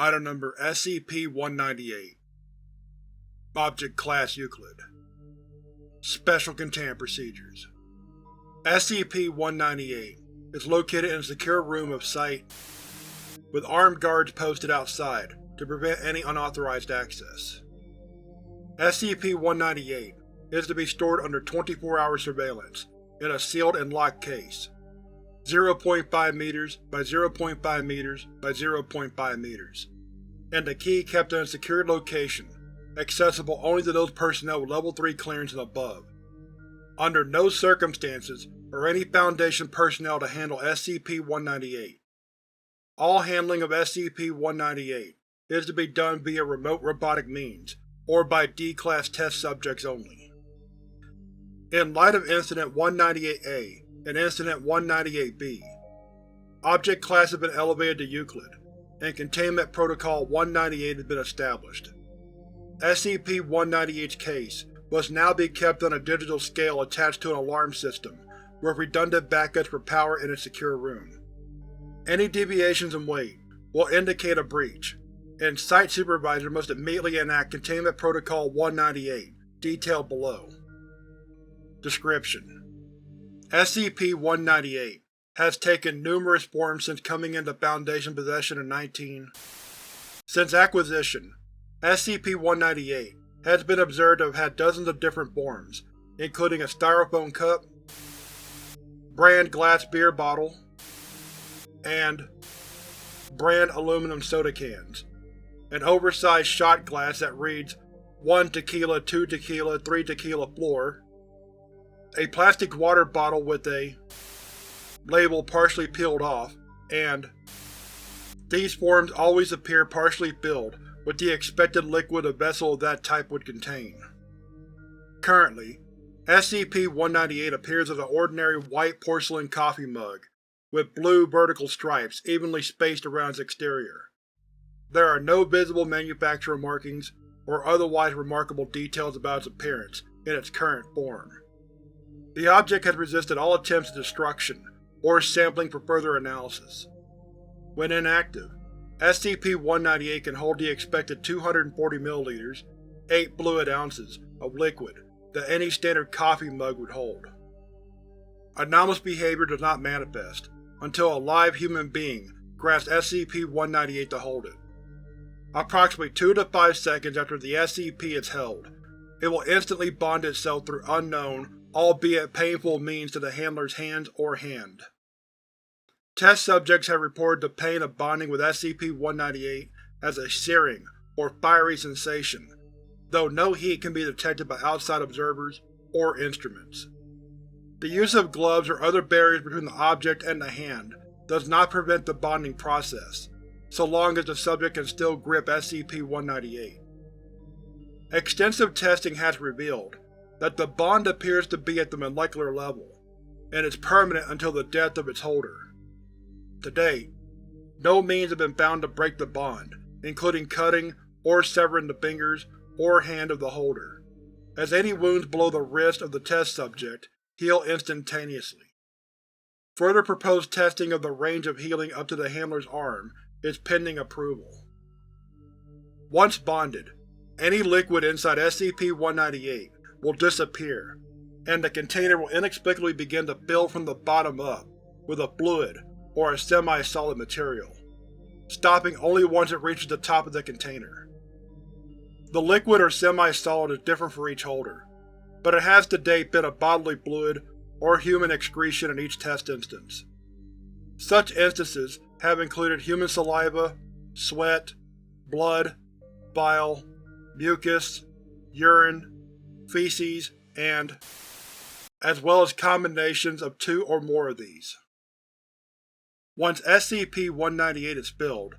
Item Number SCP-198 Object Class Euclid Special Containment Procedures SCP-198 is located in a secure room of site with armed guards posted outside to prevent any unauthorized access. SCP-198 is to be stored under 24-hour surveillance in a sealed and locked case, 0.5 meters by 0.5 meters by 0.5 meters, and the key kept in a secured location, accessible only to those personnel with Level 3 clearance and above. Under no circumstances are any Foundation personnel to handle SCP-198. All handling of SCP-198 is to be done via remote robotic means, or by D-Class test subjects only. In light of Incident 198-A and Incident 198-B, Object Class has been elevated to Euclid, and Containment Protocol 198 has been established. SCP-198's case must now be kept on a digital scale attached to an alarm system with redundant backups for power in a secure room. Any deviations in weight will indicate a breach, and Site Supervisor must immediately enact Containment Protocol 198, detailed below. Description: SCP-198 has taken numerous forms since coming into Foundation possession in Since acquisition, SCP-198 has been observed to have had dozens of different forms, including a styrofoam cup, brand glass beer bottle, and brand aluminum soda cans, an oversized shot glass that reads 1 tequila, 2 tequila, 3 tequila floor, a plastic water bottle with a label partially peeled off, and these forms always appear partially filled with the expected liquid a vessel of that type would contain. Currently, SCP-198 appears as an ordinary white porcelain coffee mug, with blue vertical stripes evenly spaced around its exterior. There are no visible manufacturer markings or otherwise remarkable details about its appearance in its current form. The object has resisted all attempts at destruction or sampling for further analysis. When inactive, SCP-198 can hold the expected 240 ml, 8 fluid ounces, of liquid that any standard coffee mug would hold. Anomalous behavior does not manifest until a live human being grasps SCP-198 to hold it. Approximately 2 to 5 seconds after the SCP is held, it will instantly bond itself through unknown, albeit painful means to the handler's hands or hand. Test subjects have reported the pain of bonding with SCP-198 as a searing or fiery sensation, though no heat can be detected by outside observers or instruments. The use of gloves or other barriers between the object and the hand does not prevent the bonding process, so long as the subject can still grip SCP-198. Extensive testing has revealed that the bond appears to be at the molecular level, and is permanent until the death of its holder. To date, no means have been found to break the bond, including cutting or severing the fingers or hand of the holder, as any wounds below the wrist of the test subject heal instantaneously. Further proposed testing of the range of healing up to the handler's arm is pending approval. Once bonded, any liquid inside SCP-198 will disappear, and the container will inexplicably begin to fill from the bottom up with a fluid or a semi-solid material, stopping only once it reaches the top of the container. The liquid or semi-solid is different for each holder, but it has to date been a bodily fluid or human excretion in each test instance. Such instances have included human saliva, sweat, blood, bile, mucus, urine, feces, and as well as combinations of 2 or more of these. Once SCP-198 is filled,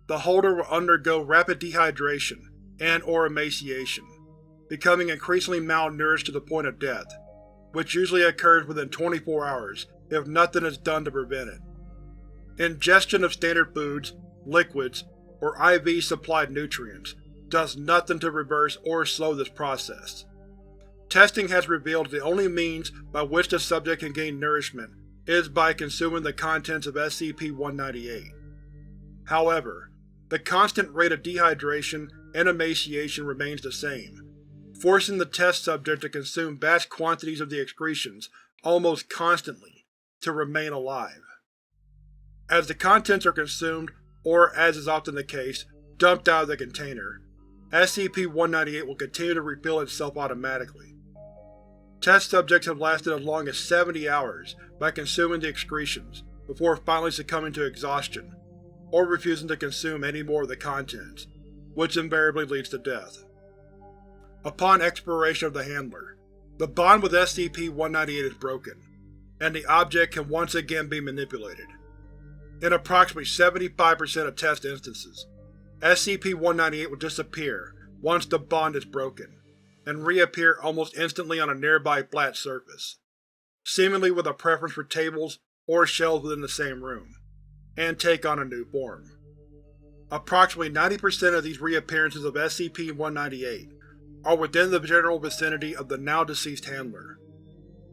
the holder will undergo rapid dehydration and/or emaciation, becoming increasingly malnourished to the point of death, which usually occurs within 24 hours if nothing is done to prevent it. Ingestion of standard foods, liquids, or IV-supplied nutrients does nothing to reverse or slow this process. Testing has revealed the only means by which the subject can gain nourishment is by consuming the contents of SCP-198. However, the constant rate of dehydration and emaciation remains the same, forcing the test subject to consume vast quantities of the excretions almost constantly to remain alive. As the contents are consumed, or as is often the case, dumped out of the container, SCP-198 will continue to refill itself automatically. Test subjects have lasted as long as 70 hours by consuming the excretions, before finally succumbing to exhaustion, or refusing to consume any more of the contents, which invariably leads to death. Upon expiration of the handler, the bond with SCP-198 is broken, and the object can once again be manipulated. In approximately 75% of test instances, SCP-198 will disappear once the bond is broken, and reappear almost instantly on a nearby flat surface, seemingly with a preference for tables or shelves within the same room, and take on a new form. Approximately 90% of these reappearances of SCP-198 are within the general vicinity of the now-deceased handler,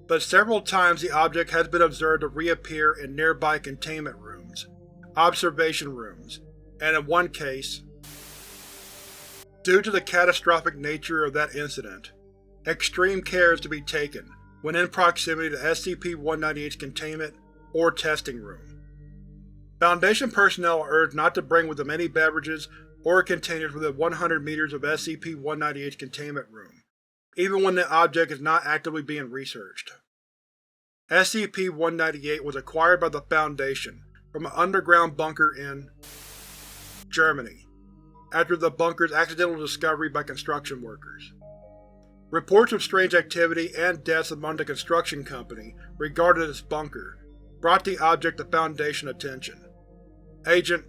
but several times the object has been observed to reappear in nearby containment rooms, observation rooms, and in one case, due to the catastrophic nature of that incident, extreme care is to be taken when in proximity to SCP-198's containment or testing room. Foundation personnel are urged not to bring with them any beverages or containers within 100 meters of SCP-198's containment room, even when the object is not actively being researched. SCP-198 was acquired by the Foundation from an underground bunker in Germany, after the bunker's accidental discovery by construction workers. Reports of strange activity and deaths among the construction company regarding this bunker brought the object to Foundation attention. Agent,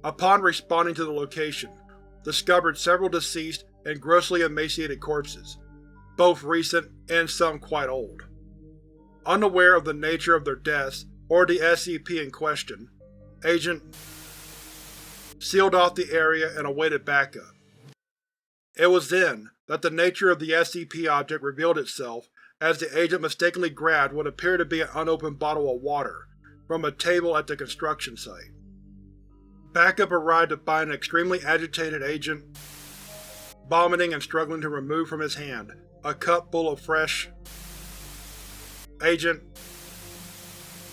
upon responding to the location, discovered several deceased and grossly emaciated corpses, both recent and some quite old. Unaware of the nature of their deaths or the SCP in question, Agent sealed off the area and awaited backup. It was then that the nature of the SCP object revealed itself as the agent mistakenly grabbed what appeared to be an unopened bottle of water from a table at the construction site. Backup arrived to find an extremely agitated agent vomiting and struggling to remove from his hand a cup full of fresh. Agent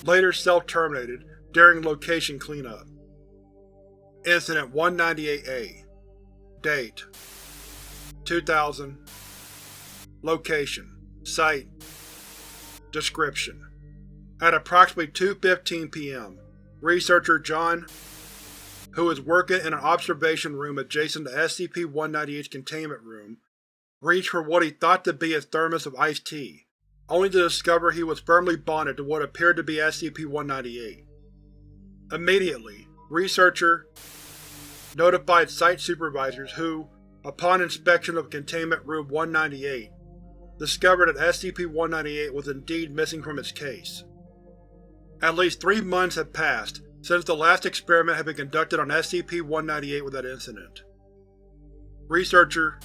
later self-terminated during location cleanup. Incident 198-A. Date: 2000. Location: Site. Description: at approximately 2:15 p.m., researcher John, who was working in an observation room adjacent to SCP-198's containment room, reached for what he thought to be his thermos of iced tea, only to discover he was firmly bonded to what appeared to be SCP-198. Immediately, researcher notified site supervisors who, upon inspection of Containment Room 198, discovered that SCP-198 was indeed missing from its case. At least 3 months had passed since the last experiment had been conducted on SCP-198 with that incident. Researcher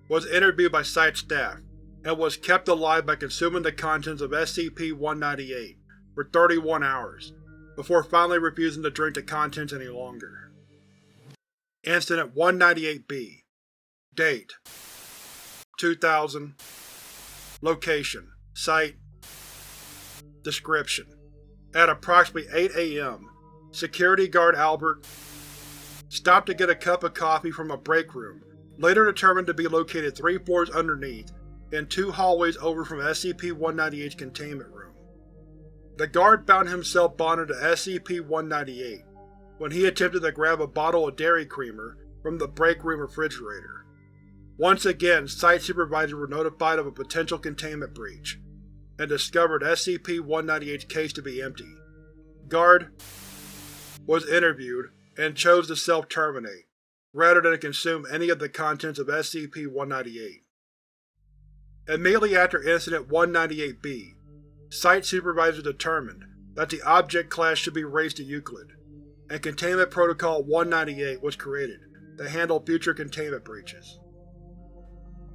was interviewed by site staff and was kept alive by consuming the contents of SCP-198 for 31 hours, before finally refusing to drink the contents any longer. Incident 198-B. Date: 2000. Location: Site. Description: at approximately 8 a.m., security guard Albert stopped to get a cup of coffee from a break room, later determined to be located 3 floors underneath and 2 hallways over from SCP-198's containment room. The guard found himself bonded to SCP-198 when he attempted to grab a bottle of dairy creamer from the break room refrigerator. Once again, site supervisors were notified of a potential containment breach, and discovered SCP-198's case to be empty. Guard was interviewed and chose to self-terminate, rather than consume any of the contents of SCP-198. Immediately after Incident 198-B, site supervisors determined that the object class should be raised to Euclid, and Containment Protocol 198 was created to handle future containment breaches.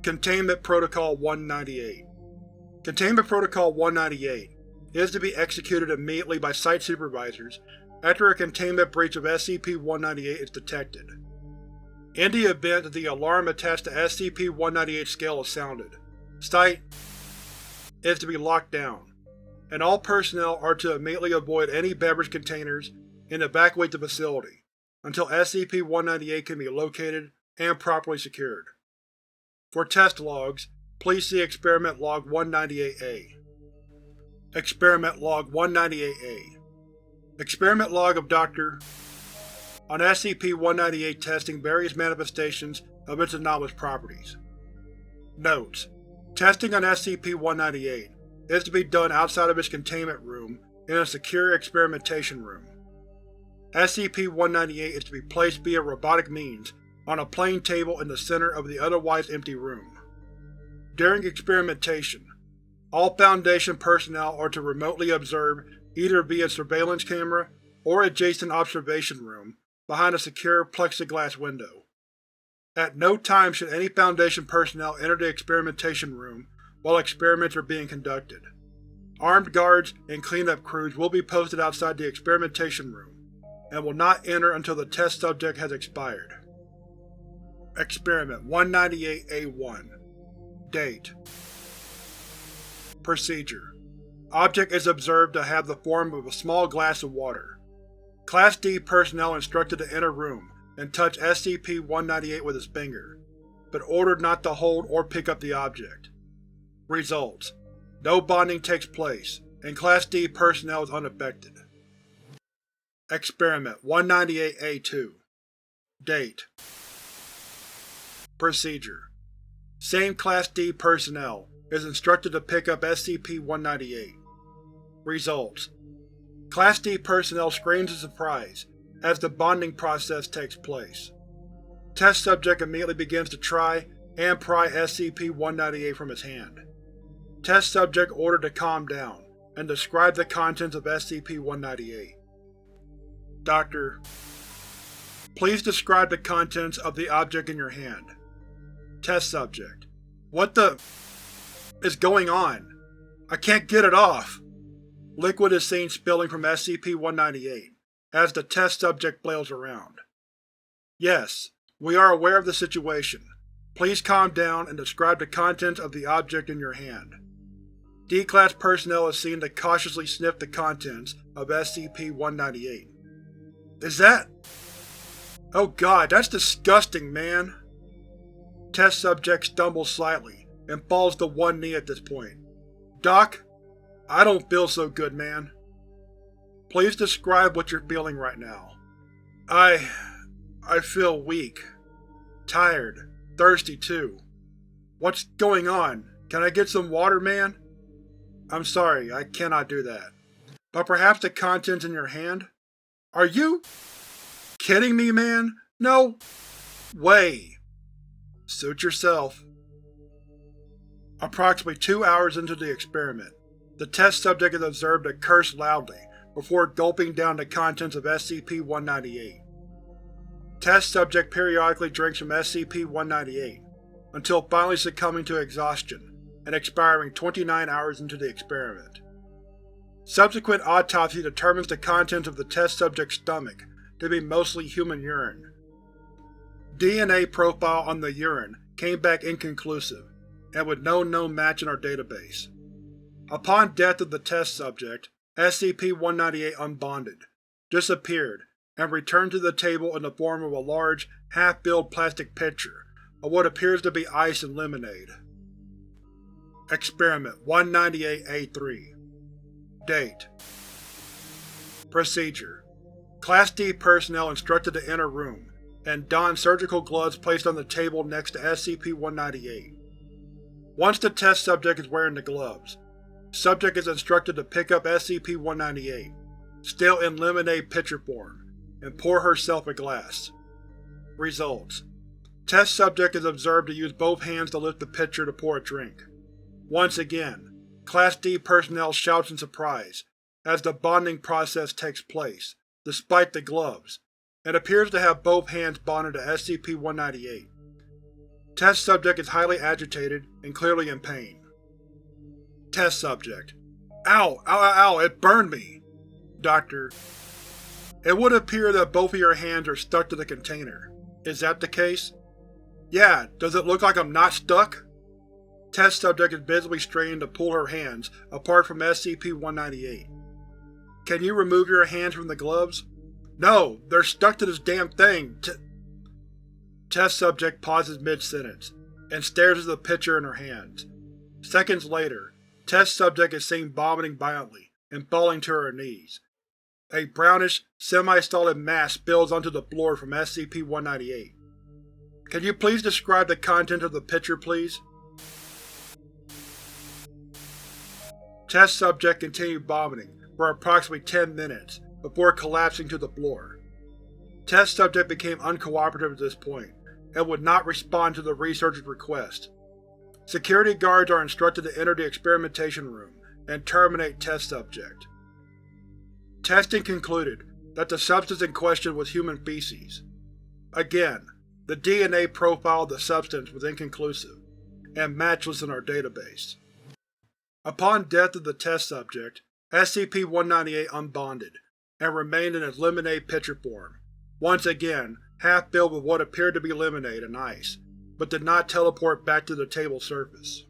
Containment Protocol 198. Containment Protocol 198 is to be executed immediately by site supervisors after a containment breach of SCP-198 is detected. In the event that the alarm attached to SCP-198 scale is sounded, Site is to be locked down, and all personnel are to immediately avoid any beverage containers and evacuate the facility until SCP-198 can be located and properly secured. For test logs, please see Experiment Log 198-A. Experiment Log 198-A. Experiment Log of Dr. on SCP-198 testing various manifestations of its anomalous properties. Notes: testing on SCP-198 is to be done outside of its containment room in a secure experimentation room. SCP-198 is to be placed via robotic means on a plain table in the center of the otherwise empty room. During experimentation, all Foundation personnel are to remotely observe either via surveillance camera or adjacent observation room behind a secure plexiglass window. At no time should any Foundation personnel enter the experimentation room while experiments are being conducted. Armed guards and cleanup crews will be posted outside the experimentation room and will not enter until the test subject has expired. Experiment 198-A1. Date. Procedure: object is observed to have the form of a small glass of water. Class D personnel instructed to enter room and touch SCP-198 with his finger, but ordered not to hold or pick up the object. Results: no bonding takes place, and Class D personnel is unaffected. Experiment 198-A2. Date. Procedure: same Class D personnel is instructed to pick up SCP-198. Results: Class D personnel screams in surprise as the bonding process takes place. Test subject immediately begins to try and pry SCP-198 from his hand. Test subject ordered to calm down and describe the contents of SCP-198. Doctor: please describe the contents of the object in your hand. Test subject: what the is going on? I can't get it off! Liquid is seen spilling from SCP-198 as the test subject flails around. Yes, we are aware of the situation. Please calm down and describe the contents of the object in your hand. D-Class personnel is seen to cautiously sniff the contents of SCP-198. Is that… oh god, that's disgusting, man! Test subject stumbles slightly and falls to one knee at this point. Doc, I don't feel so good, man. Please describe what you're feeling right now. I feel weak. Tired. Thirsty, too. What's going on? Can I get some water, man? I'm sorry, I cannot do that. But perhaps the contents in your hand? Are you kidding me, man? No way. Suit yourself. Approximately 2 hours into the experiment, the test subject is observed to curse loudly before gulping down the contents of SCP-198. Test subject periodically drinks from SCP-198 until finally succumbing to exhaustion and expiring 29 hours into the experiment. Subsequent autopsy determines the contents of the test subject's stomach to be mostly human urine. DNA profile on the urine came back inconclusive, and with no known match in our database. Upon death of the test subject, SCP-198 unbonded, disappeared, and returned to the table in the form of a large, half-filled plastic pitcher of what appears to be ice and lemonade. Experiment 198-A3. Date. Procedure: Class D personnel instructed to enter room and don surgical gloves placed on the table next to SCP-198. Once the test subject is wearing the gloves, subject is instructed to pick up SCP-198, still in lemonade pitcher form, and pour herself a glass. Results: test subject is observed to use both hands to lift the pitcher to pour a drink. Once again, Class D personnel shouts in surprise as the bonding process takes place, despite the gloves, and appears to have both hands bonded to SCP-198. Test subject is highly agitated and clearly in pain. Test subject: ow, ow, ow, ow, it burned me! Doctor: It would appear that both of your hands are stuck to the container. Is that the case? Yeah, does it look like I'm not stuck? Test subject is visibly straining to pull her hands apart from SCP-198. Can you remove your hands from the gloves? No, they're stuck to this damn thing. Test subject pauses mid-sentence and stares at the picture in her hands. Seconds later, test subject is seen vomiting violently and falling to her knees. A brownish, semi-solid mass spills onto the floor from SCP-198. Can you please describe the content of the picture, please? Test subject continued vomiting for approximately 10 minutes before collapsing to the floor. Test subject became uncooperative at this point and would not respond to the researcher's request. Security guards are instructed to enter the experimentation room and terminate test subject. Testing concluded that the substance in question was human feces. Again, the DNA profile of the substance was inconclusive and matchless in our database. Upon death of the test subject, SCP-198 unbonded and remained in its lemonade pitcher form, once again half filled with what appeared to be lemonade and ice, but did not teleport back to the table surface.